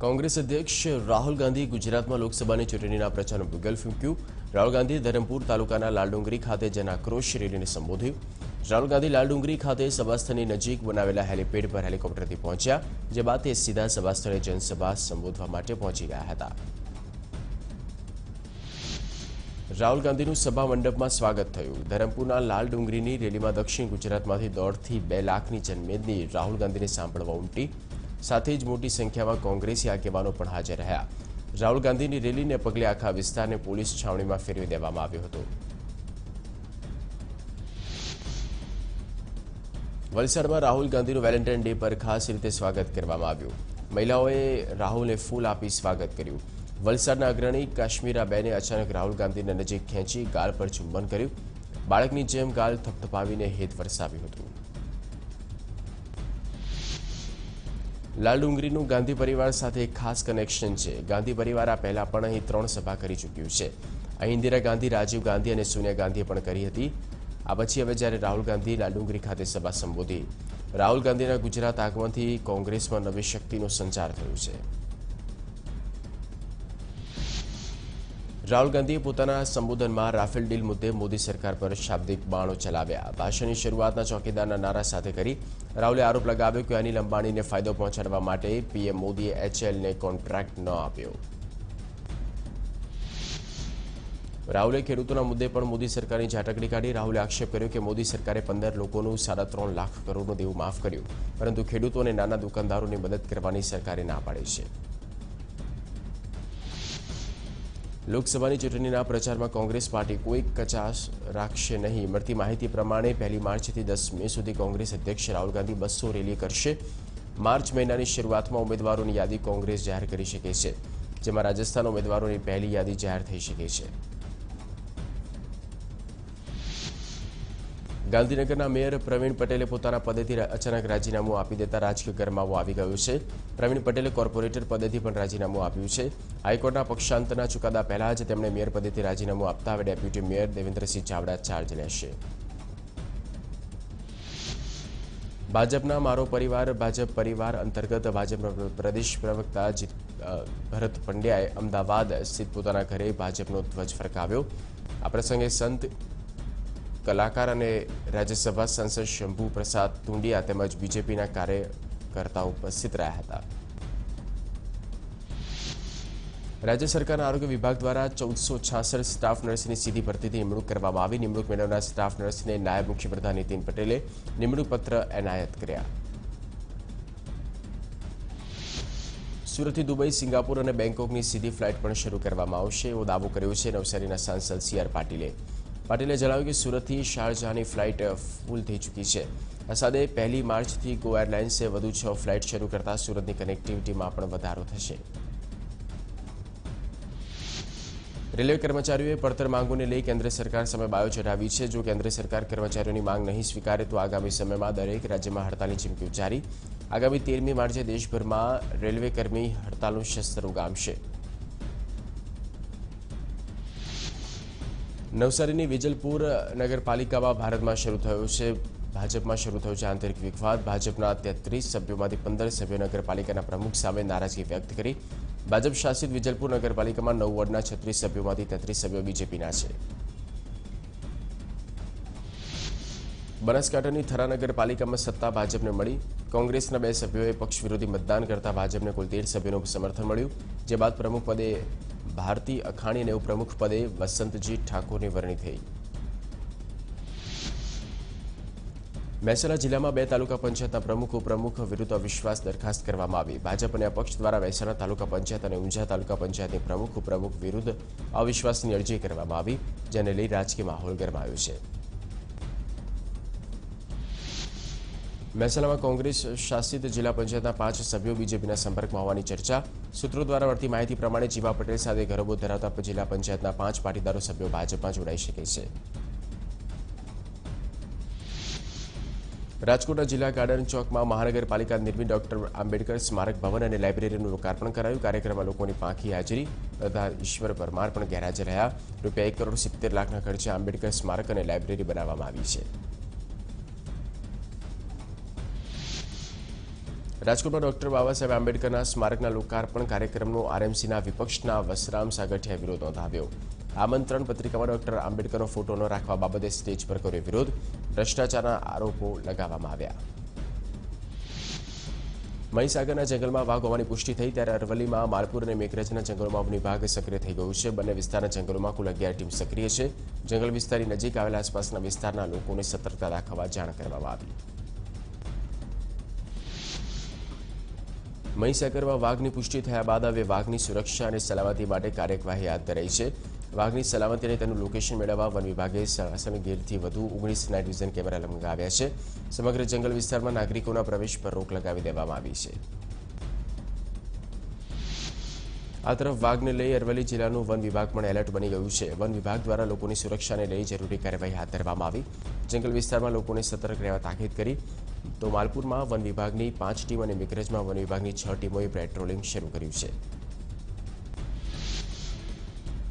कांग्रेस अध्यक्ष राहुल गांधी गुजरात में लोकसभा चूंटणी प्रचार बुगल फूक्यू। राहुल गांधी धरमपुर तालुकाना लालडुंगरी खाते जनाक्रोश रैली ने संबोध्યું। राहुल गांधी लालडुंगरी खाते सभास्थळની नजीक बनावेला हेलीपेड पर हेलिकॉप्टरથી पहुंच्या, जे बाद તે સીધા સભાસ્થળે जनसभा संबोधवा માટે પહોંચી ગયા હતા। राहुल गांधीનું સભા મંડપમાં સ્વાગત થયું। ધરમપુરના લાલડુંગરીની રેલીમાં દક્ષિણ ગુજરાતમાંથી 1.5 થી 2 લાખની જનમેદની રાहुल ગાંધીને સાંભળવા ઉમટી। સાથે જ મોટી સંખ્યામાં કોંગ્રેસી આગેવાનો પણ હાજર રહ્યા। રાहुल ગાંધીની રેલીને પગલે આખા વિસ્તારને પોલીસ છાવણીમાં ફેરવી દેવામાં આવ્યો હતો। વલસાડમાં રાहुल ગાંધીનું વેલેન્ટાઇન ડે પર ખાસ રીતે સ્વાગત કરવામાં આવ્યું। મહિલાઓએ રાहुलને ફૂલ આપી સ્વાગત કર્યું। વલસાડના અગ્રણી કાશ્મીરાબેને અચાનક રાहुल ગાંધીને નજીક ખેંચી ગાલ પર ચુંબન કર્યું। બાળકની જેમ ગાલ થપથપાવીને હેત વરસાવ્યું હતું। લાલડુંગરીનું ગાંધી પરિવાર સાથે ખાસ કનેક્શન છે। ગાંધી પરિવાર આ પહેલા પણ અહીં 3 સભા કરી ચૂક્યું છે। અહીં ઇન્દિરા ગાંધી, રાજીવ ગાંધી અને સોનિયા ગાંધીએ પણ કરી હતી। આ પછી હવે જ્યારે રાहुल ગાંધી લાલડુંગરી ખાતે સભા સંબોધી। રાहुल ગાંધીના ગુજરાત આગમનથી કોંગ્રેસમાં નવી શક્તિનો સંચાર થયો છે। રાहुल ગાંધીએ પોતાના સંબોધનમાં રાફેલ ડીલ મુદ્દે મોદી સરકાર પર શાબ્દિક બાણો ચલાવ્યા। ભાષણની શરૂઆતના ચોકીદારના નારા સાથે કરી રાहुले આરોપ લગાવ્યો કે અનિલ અંબાણીને ફાયદો પહોંચાડવા માટે પીએમ મોદીએ એચએલને કોન્ટ્રાક્ટ ન આપ્યો। રાहुले ખેડૂતોના મુદ્દે પણ મોદી સરકારની ઝાટકડી કાઢી। રાहुले આક્ષેપ કર્યો કે મોદી સરકારે 15 લોકોનું 3.5 લાખ કરોડનું દેવું માફ કર્યું, પરંતુ ખેડૂતો અને નાના દુકાનદારોની મદદ કરવાની સરકારે ના પાડી છે। લોકસભાની ચૂંટણીના પ્રચારમાં કોંગ્રેસ પાર્ટી કોઈ કચાશ રાખશે નહીં। મળતી માહિતી પ્રમાણે 1 માર્ચથી 10 મે સુધી કોંગ્રેસ અધ્યક્ષ રાहुल ગાંધી 200 રેલી કરશે। માર્ચ મહિનાની શરૂઆતમાં ઉમેદવારોની યાદી કોંગ્રેસ જાહેર કરી શકે છે, જેમાં રાજસ્થાન ઉમેદવારોની પહેલી યાદી જાહેર થઈ શકે છે। ગાંધીનગરના મેયર પ્રવીણ પટેલે પોતાના પદેથી અચાનક રાજીનામું આપી દેતા રાજકીય ગરમાવો આવી ગયો છે। પ્રવીણ પટેલે કોર્પોરેટર પદેથી પણ રાજીનામું આપ્યું છે। હાઈકોર્ટના પક્ષાંતરના ચુકાદા પહેલા જ તેમણે મેયર પદેથી રાજીનામું આપતા હવે deputy mayor Devendrasinh Chavda charge લેશે। ભાજપના મારો પરિવાર ભાજપ પરિવાર અંતર્ગત ભાજપના પ્રદેશ પ્રવક્તા ભરત પંડ્યાએ અમદાવાદ સ્થિત પોતાના ઘરે ભાજપનો ધ્વજ ફરકાવ્યો। આ પ્રસંગે સંત કલાકાર અને રાજ્યસભા સાંસદ શંભુ પ્રસાદ તુંડિયા તેમજ બીજેપીના કાર્યકર્તાઓ ઉપસ્થિત રહ્યા હતા। રાજ્ય સરકારના આરોગ્ય વિભાગ દ્વારા 1466 સ્ટાફ નર્સની સીધી ભરતીથી નિમણૂક કરવામાં આવી। નિમણૂક મેળવનાર સ્ટાફ નર્સને નાયબ મુખ્યપ્રધાન નીતિન પટેલે નિમણૂક પત્ર એનાયત કર્યા। સુરતથી દુબઈ, સિંગાપુર અને બેંકોકની સીધી ફ્લાઇટ પણ શરૂ કરવામાં આવશે એવો દાવો કર્યો છે નવસારીના સાંસદ CR પાટીલે। પાટીલે જણાવ્યું કે સુરતથી શારજાહની ફ્લાઇટ ફૂલ થઈ ચૂકી છે। આ સાથે 1 માર્ચથી ગો એરલાઇન્સે વધુ 6 ફ્લાઇટ શરૂ કરતા સુરતની કનેક્ટિવિટીમાં પણ વધારો થશે। રેલવે કર્મચારીઓએ પડતર માંગોને લઈ કેન્દ્ર સરકાર સામે બાયો ચઢાવી છે। જો કેન્દ્ર સરકાર કર્મચારીઓની માંગ નહીં સ્વીકારે તો આગામી સમયમાં દરેક રાજ્યમાં હડતાલની ચીમકી ઉચ્ચારી। આગામી 13મી માર્ચે દેશભરમાં રેલવે કર્મી હડતાલનું શસ્ત્ર ઉગામશે। નવસારીની વિજલપુર નગરપાલિકામાં ભારતમાં શરૂ થયો છે ભાજપમાં શરૂ થયો છે આંતરિક વિવાદ। ભાજપના 33 સભ્યોમાંથી 15 સભ્યો નગરપાલિકાના પ્રમુખ સામે નારાજગી વ્યક્ત કરી। ભાજપ શાસિત વિજલપુર નગરપાલિકામાં 9 વોર્ડના 36 સભ્યોમાંથી 33 સભ્યો બીજેપીના છે। બનાસકાંઠાની થરા નગરપાલિકામાં સત્તા ભાજપને મળી। કોંગ્રેસના 2 સભ્યોએ પક્ષ વિરોધી મતદાન કરતા ભાજપને કુલ 13 સભ્યોનું સમર્થન મળ્યું, જે બાદ પ્રમુખ પદે ભારતી અખાણી અને ઉપપ્રમુખ પદે વસંતજી ઠાકોરની વરણી થઈ। મહેસાણા જિલ્લામાં 2 તાલુકા પંચાયતના પ્રમુખ ઉપપ્રમુખ વિરુદ્ધ અવિશ્વાસ દરખાસ્ત કરવામાં આવી। ભાજપ અને અપક્ષ દ્વારા મહેસાણા તાલુકા પંચાયત અને ઊંઝા તાલુકા પંચાયતની પ્રમુખ ઉપપ્રમુખ વિરુદ્ધ અવિશ્વાસની અરજી કરવામાં આવી, જેને લઈ રાજકીય માહોલ ગરમાયો છે। મહેસાણામાં કોંગ્રેસ શાસિત જિલ્લા પંચાયતના 5 સભ્યો બીજેપીના સંપર્કમાં હોવાની ચર્ચા। સૂત્રો દ્વારા મળતી માહિતી પ્રમાણે જીવા પટેલ સાથે ઘરબો ધરાવતા જિલ્લા પંચાયતના 5 પાટીદારો સભ્યો ભાજપમાં જોડાઈ શકે છે। રાજકોટના જિલ્લા ગાર્ડન ચોકમાં મહાનગરપાલિકા નિર્મિત ડોક્ટર આંબેડકર સ્મારક ભવન અને લાઇબ્રેરીનું લોકાર્પણ કરાયું। કાર્યક્રમમાં લોકોની પાંખી હાજરી તથા ઈશ્વર પરમાર પણ ગેરહાજર રહ્યા। ₹1.70 લાખના ખર્ચે આંબેડકર સ્મારક અને લાઇબ્રેરી બનાવવામાં આવી છે। રાજકોટમાં ડોક્ટર બાબા સાહેબ આંબેડકરના સ્મારકના લોકાર્પણ કાર્યક્રમનો આરએમસીના વિપક્ષના વસરામ સાગઠિયા વિરોધ નોંધાવ્યો. આમંત્રણ પત્રિકામાં ડોક્ટર આંબેડકરનો ફોટો ન રાખવા બાબતે સ્ટેજ પર કર્યો વિરોધ. ભ્રષ્ટાચારના આરોપો લગાવવામાં આવ્યા. મહીસાગરના જંગલમાં વાઘ હોવાની પુષ્ટિ થઈ ત્યારે અરવલ્લીમાં માલપુર અને મેઘરજના જંગલોમાં વન વિભાગ સક્રિય થઈ ગયું છે. બંને વિસ્તારના જંગલોમાં કુલ 11 ટીમ સક્રિય છે. જંગલ વિસ્તારની નજીક આવેલા આસપાસના વિસ્તારના લોકોને સતર્કતા દાખવવા જાણ કરવામાં આવી. મહીસાગરમાં વાઘની પુષ્ટિ થયા બાદ હવે વાઘની સુરક્ષા અને સલામતી માટે કાર્યવાહી હાથ ધરાઈ છે. વાઘની સલામતી અને તેનું લોકેશન મેળવવા વન વિભાગે સાસણગીરથી વધુ 19 નાઇટ વિઝન કેમેરા લગાવ્યા છે. સમગ્ર જંગલ વિસ્તારમાં નાગરિકોના પ્રવેશ પર રોક લગાવી દેવામાં આવી છે. આ તરફ વાઘને લઈ અરવલ્લી જિલ્લાનું વન વિભાગ પણ એલર્ટ બની ગયું છે. વન વિભાગ દ્વારા લોકોની સુરક્ષાને લઈ જરૂરી કાર્યવાહી હાથ ધરવામાં આવી. જંગલ વિસ્તારમાં લોકોને સતર્ક રહેવા તાકીદ કરી. તો માલપુરમાં વન વિભાગની 5 ટીમ અને મેઘરજમાં વન વિભાગની 6 ટીમોએ પેટ્રોલિંગ શરૂ કર્યું છે.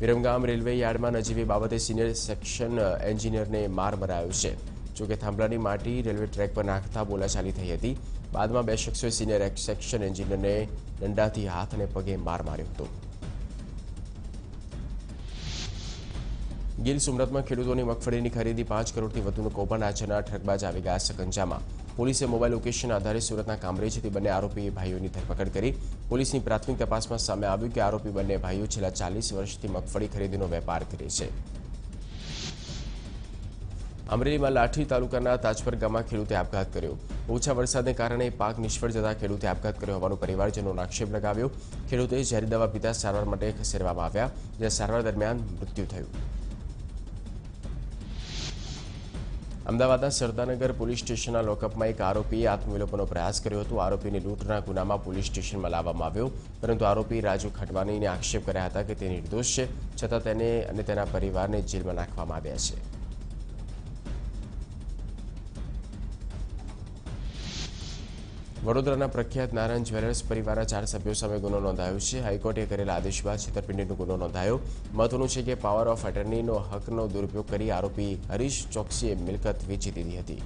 વિરમગામ રેલવે યાર્ડમાં નજીવી બાબતે સિનિયર સેક્શન એન્જિનિયરને માર મરાયો છે. જોકે થાંભલાની માટી રેલવે ટ્રેક પર નાખતા બોલાચાલી થઈ હતી. બાદમાં 2 શખ્સોએ સિનિયર સેક્શન એન્જિનિયરને દંડાથી હાથ અને પગે માર માર્યો હતો. ગીર સોમનાથમાં ખેડૂતોની મગફળીની ખરીદી 5 કરોડથી વધુનું કૌભાંડ આચરનાર ઠગબાજ આવી ગયા સકંજામાં. પોલીસે મોબાઈલ લોકેશન આધારે સુરતના કામરેજથી બંને આરોપી ભાઈઓની ધરપકડ કરી. પોલીસની પ્રાથમિક તપાસમાં સામે આવ્યું કે આરોપી બંને ભાઈઓ છેલ્લા 40 વર્ષથી મગફળી ખરીદીનો વેપાર કરે છે. અમરેલીમાં લાઠી તાલુકાના તાજપર ગામમાં ખેડૂતે આપઘાત કર્યો. ઓછા વરસાદને કારણે પાક નિષ્ફળ જતા ખેડૂતે આપઘાત કર્યો હોવાનો પરિવારજનોનો આક્ષેપ લગાવ્યો. ખેડૂતે ઝેરી દવા પીતા સારવાર માટે ખસેડવામાં આવ્યા, જ્યાં સારવાર દરમિયાન મૃત્યુ થયું. અમદાવાદના સરદારનગર પોલીસ સ્ટેશનના લોકઅપમાં એક આરોપીએ આત્મવિલોપનનો પ્રયાસ કર્યો હતો. આરોપીને લૂંટના ગુનામાં પોલીસ સ્ટેશનમાં લાવવામાં આવ્યો, પરંતુ આરોપી રાજુ ખટવાનીને આક્ષેપ કર્યા હતા કે તે નિર્દોષ છે, છતાં તેને અને તેના પરિવારને જેલમાં નાખવામાં આવ્યા છે. વડોદરાના પ્રખ્યાત નારાયણ જ્વેલર્સ પરિવારના 4 સભ્યો સામે ગુનો નોંધાયો છે. હાઈકોર્ટે કરેલા આદેશ બાદ છેતરપિંડીનો ગુનો નોંધાયો. મહત્વનું છે કે પાવર ઓફ એટર્નીનો હકનો દુરુપયોગ કરી આરોપી હરીશ ચોકસીએ મિલકત વેચી દીધી હતી.